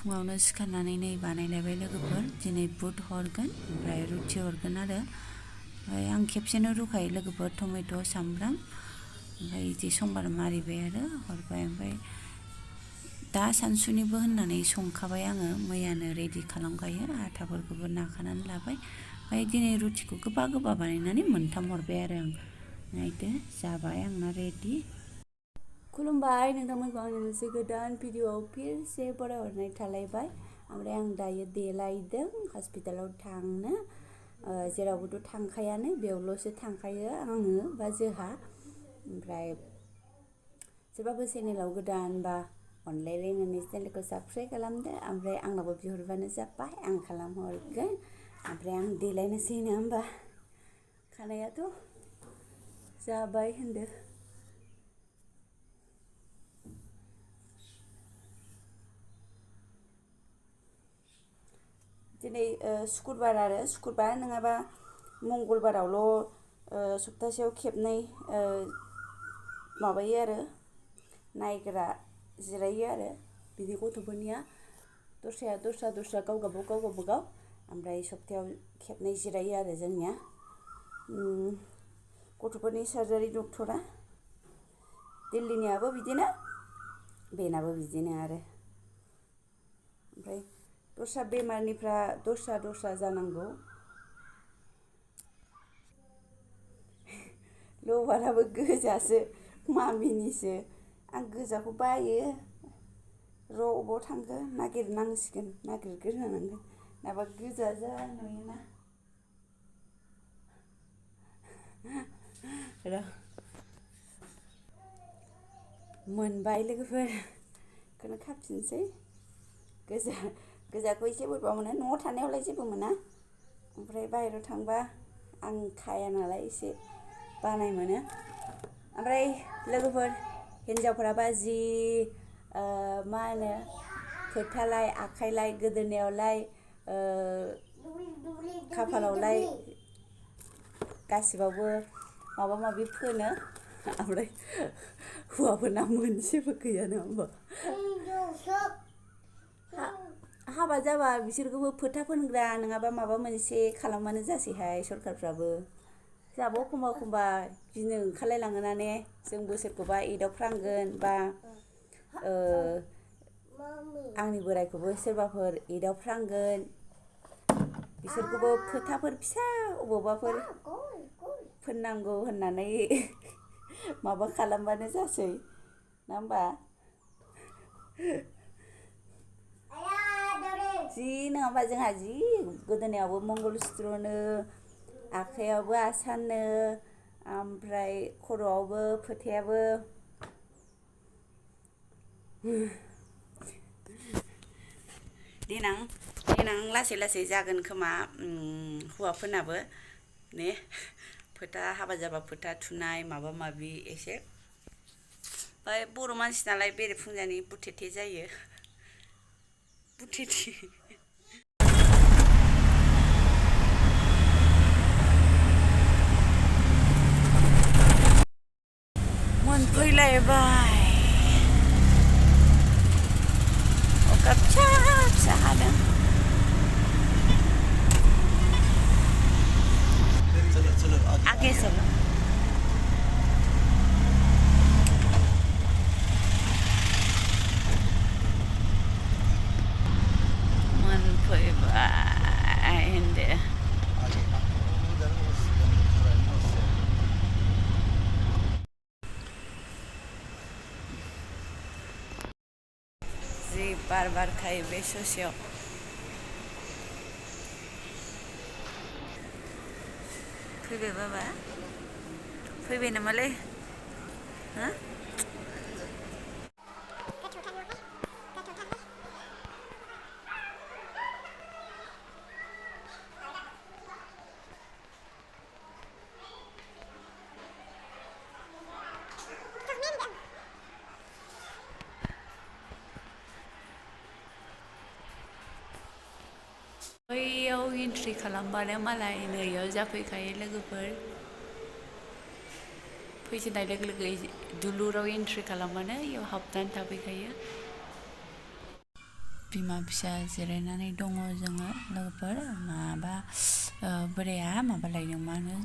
फुङावनो सिखारनानै नै बानायलायबाय लोगोफोर दिनै बुट हरगोन ओमफ्राय रुटि हरगोन आरो ओमफ्राय आं खेबसेनो रुखायो लोगोफोर टमेट' सामब्राम ओमफ्राय बिदि समबार मारिबाय आरो हरबाय ओमफ्राय दा सानसुनिबो होननानै संखाबाय आङो मैयानो रेडि खालामखायो आटाफोरखौबो नाखानानै लाबाय ओमफ्राय दिनै रुटिखौ गोबा गोबा बानायनानै मोनथाम हरबाय आरो आं नायदो जाबाय आंना रेडि खुलुमबाय नोंथांमोनखौ आंनि मोनसे गोदान भिडिअआव फिरसे बरायहरनाय थालायबाय ओमफ्राय आं दायो देलायदों हस्पिटालाव थांनो जेरावबोथ' थांखायानो बेयावल'सो थांखायो आङो बा जोंहा ओमफ्राय सोरबाफोर चेनेलाव गोदान बा अनलायलायनानै चेनेलखौ साबस्क्राइब खालामदो ओमफ्राय आंनावबो बिहरबानो जाबाय आं खालामहरगोन ओमफ्राय आं देलायनोसै नङा होमबा खानायाथ' जाबाय होनदो दिनै शुक्रबार आरो शुक्रबार नङाबा मंगलबारावल' सप्तासेयाव खेबनै माबायो आरो नायग्रा जिरायो आरो बिदि गथ'फोरनिया दस्राया दस्रा गाव गावबागाव ओमफ्राय सप्तायाव खेबनै जिरायो आरो जोंनिया गथ'फोरनि सार्जारि डक्टरा दिल्लीनियाबो बिदिनो बेनाबो बिदिनो आरो ओमफ्राय दस्रा बेमारनिफ्रा दस्रा जानांगौ लबाराबो गोजासो मामिनिसो आं गोजाखौ बायो र' अबाव थांखो नागिरग्रोनांगोन नाबा गोजा जा नुयोना र' मोनबाय लोगोफोर बेखौनो खाफिनसै गोजाखौ एसे बोरैबा मोनो न'आव थानायावलाय जेबो मोना ओमफ्राय बाहेरायाव थांबा आं खाया नालाय एसे बानाय मोनो ओमफ्राय लोगोफोर हिन्जावफोराबा जि मा होनो फोथालाय आखाइलाय गोदोनायावलाय खाफालावलाय गासिबावबो माबा माबि फोनो ओमफ्राय हौवाफोरना मोनसेबो गैया नङा होमबा हाबा जाबा बिसोरखौबो फोथा फोनग्रा नङाबा माबा मोनसे खालामबानो जासैहाय सरखारफ्राबो जोंहाबो एखमबा गिनो ओंखारलायलाङोना ने जोंबो सोरखौबा एदावफ्रांगोन बा आंनि बोरायखौबो सोरबाफोर एदावफ्रांगोन बिसोरखौबो फोथाफोर फिसा अबावबाफोर फोननांगौ होननानै माबा खालामबानो जासै नङा होमबा जि नङाबा जोंहा जि गोदोनायावबो मंगलसुत्रनो आखाइयावबो आसाननो ओमफ्राय खर'आवबो फोथायाबो देनां लासै जागोन खोमा हौवाफोरनाबो ने फोथा हाबा जाबा फोथा थुनाय माबा माबि एसे ओमफ्राय बर' मानसि नालाय बेरे फुंजानि बुथेथे जायो बुथेथे मोनफैलायबाय अखा फिसा हादों आगे चलो मोनफैबाय होनदो जि बार बारखायो बे ससेयाव फैबाय बाबा फैबाय नामालै हा बैयाव एन्ट्रि खालामबानो मालाय नैयाव जाफैखायो लोगोफोर फैजेननाय लोगो लोगो दुलुराव एन्ट्रि खालामबानो इयाव हाबनानै थाफैखायो बिमा फिसा जिरायनानै दङ जोङो लोगोफोर माबा बोराया माबा लायदों मा होनो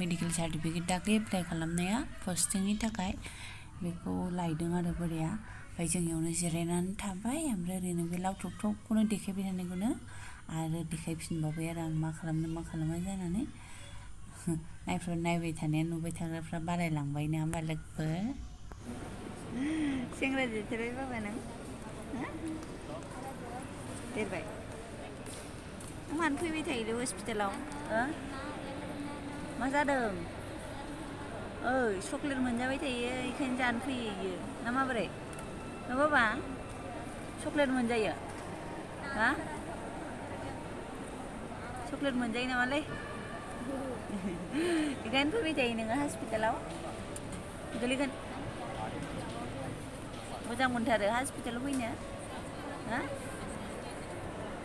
मेडिकेल सार्टिफिकेट दाख्लै एप्लाइ खालामनाया पस्टिंनि थाखाय बेखौ लायदों आरो बोराया ओमफ्राय जों इयावनो जिरायनानै थाबाय ओमफ्राय ओरैनो बे लावथब थबखौनो देखायबाय थानायखौनो आरो देखायफिनबावबाय आरो आं मा खालामनो मा खालामा जानानै नायबाय थानाया नुबाय थाग्राफ्रा बारायलांबाय नङा होमबा लोगोफोर सेंग्रा देरथारबाय बाबा नों देरबाय नों मानो फैबाय थायोलै हस्पिटालाव मा जादों ओइ चक्लेट मोनजाबाय थायो बेखायनो जानो फैयो इयो ना माबोरै ना बाबा चक्लेट मोनजायो हा चक्लेट मोनजायो नामालै बेखायनो फैबाय थायो नोङो हस्पिटालाव गोलैगोन मोजां मोनथारो हस्पिटालाव फैनो हा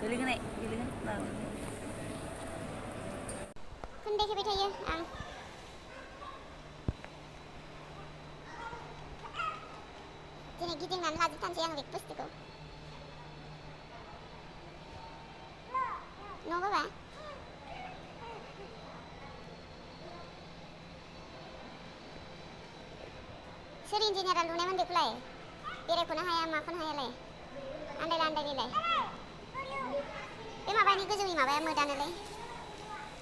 गोलैगोन खोन्देखेबाय थायो आं दिनै गिदिंनानै लाजोबथारनोसै आं बे बुस्थुखौ न' बाबा सोर इन्जिनियारा लुनायमोन बेखौलाय बेरायख'नो हाया माखौनो हायालाय आन्दायलाय बे माबानि गोजौनि माबाया मोदानोलै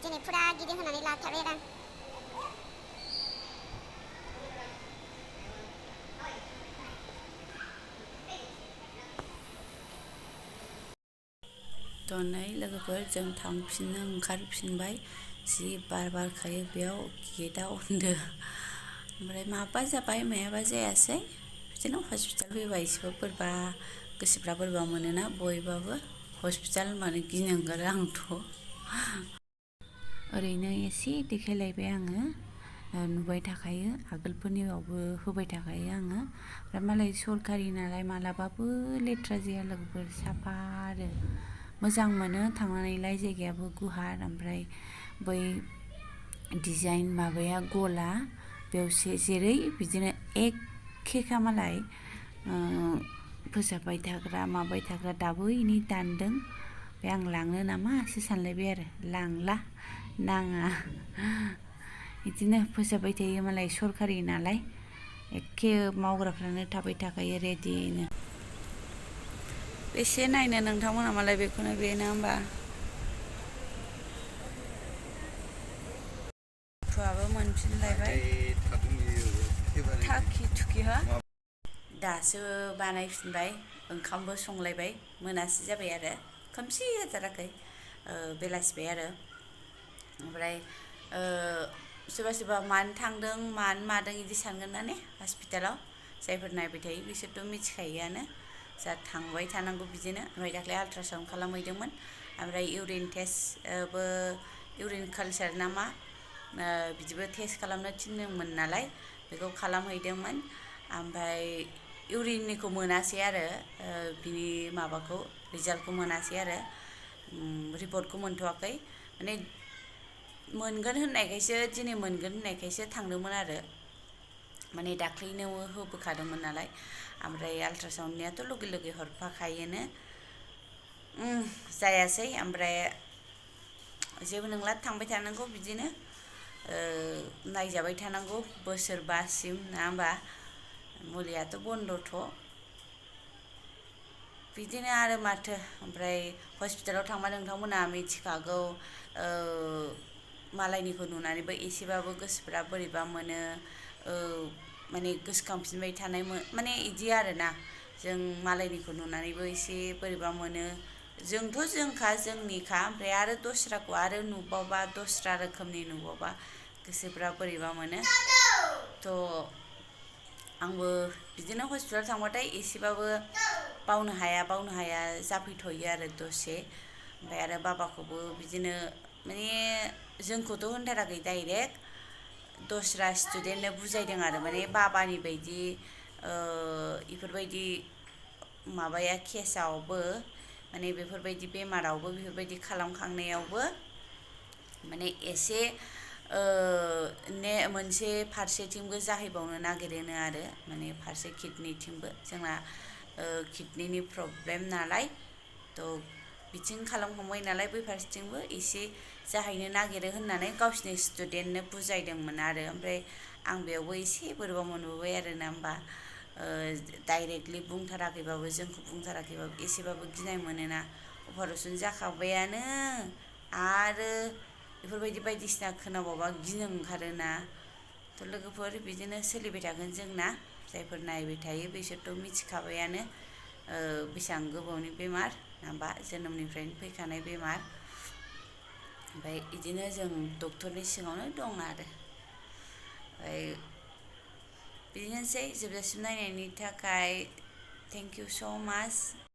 दिनै फुरा गिदिंहोनानै लाथारबाय आरो आं नै लोगोफोर जों थांफिननो ओंखारफिनबाय जि बार बारखायो बेयाव गेटआव उन्दो ओमफ्राय माबा जाबाय मायाबा जायासै बिदिनो हस्पिटाल फैबा एसेबाबो बोरैबा गोसोफ्रा बोरैबा मोनोना बयबाबो हस्पिटाल होनबानो गिनो ओंखारो आंथ' ओरैनो एसे देखायलायबाय आङो नुबाय थाखायो आगोलफोरनियावबो होबाय थाखायो आङो ओमफ्राय मालाय सरकारि नालाय मालाबाबो लेथ्रा जाया लोगोफोर साफा आरो मोजां मोनो थांनानैलाय जायगायाबो गुवार ओमफ्राय बै डिजाइन माबाया गला बेयावसो जेरै बिदिनो एखेखा मालाय फोसाबबाय थाग्रा माबाय थाग्रा दाबो इनै दानदों ओमफ्राय आं लांनो नामासो सानलायबाय आरो लांला नाङा बिदिनो फोसाबबाय थायो मालाय सरकारि नालाय एखे मावग्राफ्रानो थाबाय थाखायो रेडिनो बेसे नायनो नोंथांमोना मालाय बेखौनो बे नङा होमबा फुआबो मोनफिनलायबाय थाखि थुखि हो दासो बानायफिनबाय ओंखामबो संलायबाय मोनासि जाबाय आरो खोमसि जाथाराखै बेलासिबाय आरो ओमफ्राय सोरबा सोरबा मानो थांदों मानो मादों बिदि सानगोन ना ने हस्पिटालाव जायफोर नायबाय थायो बिसोरथ' मिथिखायोआनो जा थांबाय थानांगौ बिदिनो ओमफ्राय दाख्लै आल्ट्रासाउन्ड खालामहैदोंमोन ओमफ्राय इउरिन टेस्टबो इउरिन कालचार ना मा बिदिबो टेस्ट खालामनो थिनदोंमोन नालाय बेखौ खालामहैदोंमोन ओमफ्राय इउरिननिखौ मोनासै आरो बिनि माबाखौ रिजाल्टखौ मोनासै आरो रिपर्टखौ मोनथ'वाखै माने मोनगोन होननायखायसो दिनै मोनगोन होननायखायसो थांदोंमोन आरो माने दाख्लैनो होबोखादोंमोन नालाय ओमफ्राय आल्ट्रासाउन्डनियाथ' लगे लगे हरफाखायोनो जायासै ओमफ्राय जेबो नंला थांबाय थानांगौ बिदिनो नायजाबाय थानांगौ बोसोरबासिम नङा होमबा मुलियाथ' बन्दथ' बिदिनो आरो माथो ओमफ्राय हस्पिटालाव थांबा नोंथांमोना मिथिखागौ मालायनिखौ नुनानैबो एसेबाबो गोसोफ्रा बोरैबा मोनो माने गोसोखांफिनबाय थानाय माने इदि आरोना जों मालायनिखौ नुनानैबो एसे बोरैबा मोनो जोंथ' जोंखा जोंनिखा ओमफ्राय आरो दस्राखौ आरो नुबावबा दस्रा रोखोमनि नुबावबा गोसोफ्रा बोरैबा मोनो थ' आंबो बिदिनो हस्पिटाल थांबाथाय एसेबाबो बावनो हाया जाफैथ'यो आरो दसे ओमफ्राय आरो बाबाखौबो बिदिनो माने जोंखौथ' होनथाराखै डाइरेक्ट दस्रा स्टुडेन्टनो बुजायदों आरो माने बाबानि बायदि इफोरबायदि माबाया केसावबो माने बेफोरबायदि बेमारावबो बेफोरबायदि खालामखांनायावबो माने एसे मोनसे फारसेथिंबो जाहैबावनो नागिरोनो आरो माने फारसे किडनिथिंबो जोंना किडनिनि प्रब्लेम नालाय थ' बिथिं खालामखांबाय नालाय बै फारसेथिंबो एसे जाहैनो नागिरो होननानै गावसिनि स्टुडेन्टनो बुजायदोंमोन आरो ओमफ्राय आं बेयावबो एसे बोरैबा मोनबोबाय आरो ना होमबा डाइरेक्टलि बुंथाराखैबाबो जोंखौ बुंथाराखैबाबो एसेबाबो गिनाय मोनोना अपारेसन जाखाबायानो आरो बेफोरबायदि बायदिसिना खोनाबावबा गिनो ओंखारोना थ' लोगोफोर बिदिनो सोलिबाय थागोन जोंना जायफोर नायबाय थायो बिसोरथ' मिथिखाबायानो बेसेबां गोबावनि बेमार होमबा जोनोमनिफ्रायनो फैखानाय बेमार ओमफ्राय बिदिनो जों डक्टरनि सिङावनो दं आरो ओमफ्राय बिदिनोसै जोबजासिम नायनायनि थाखाय थेंक इउ स' माच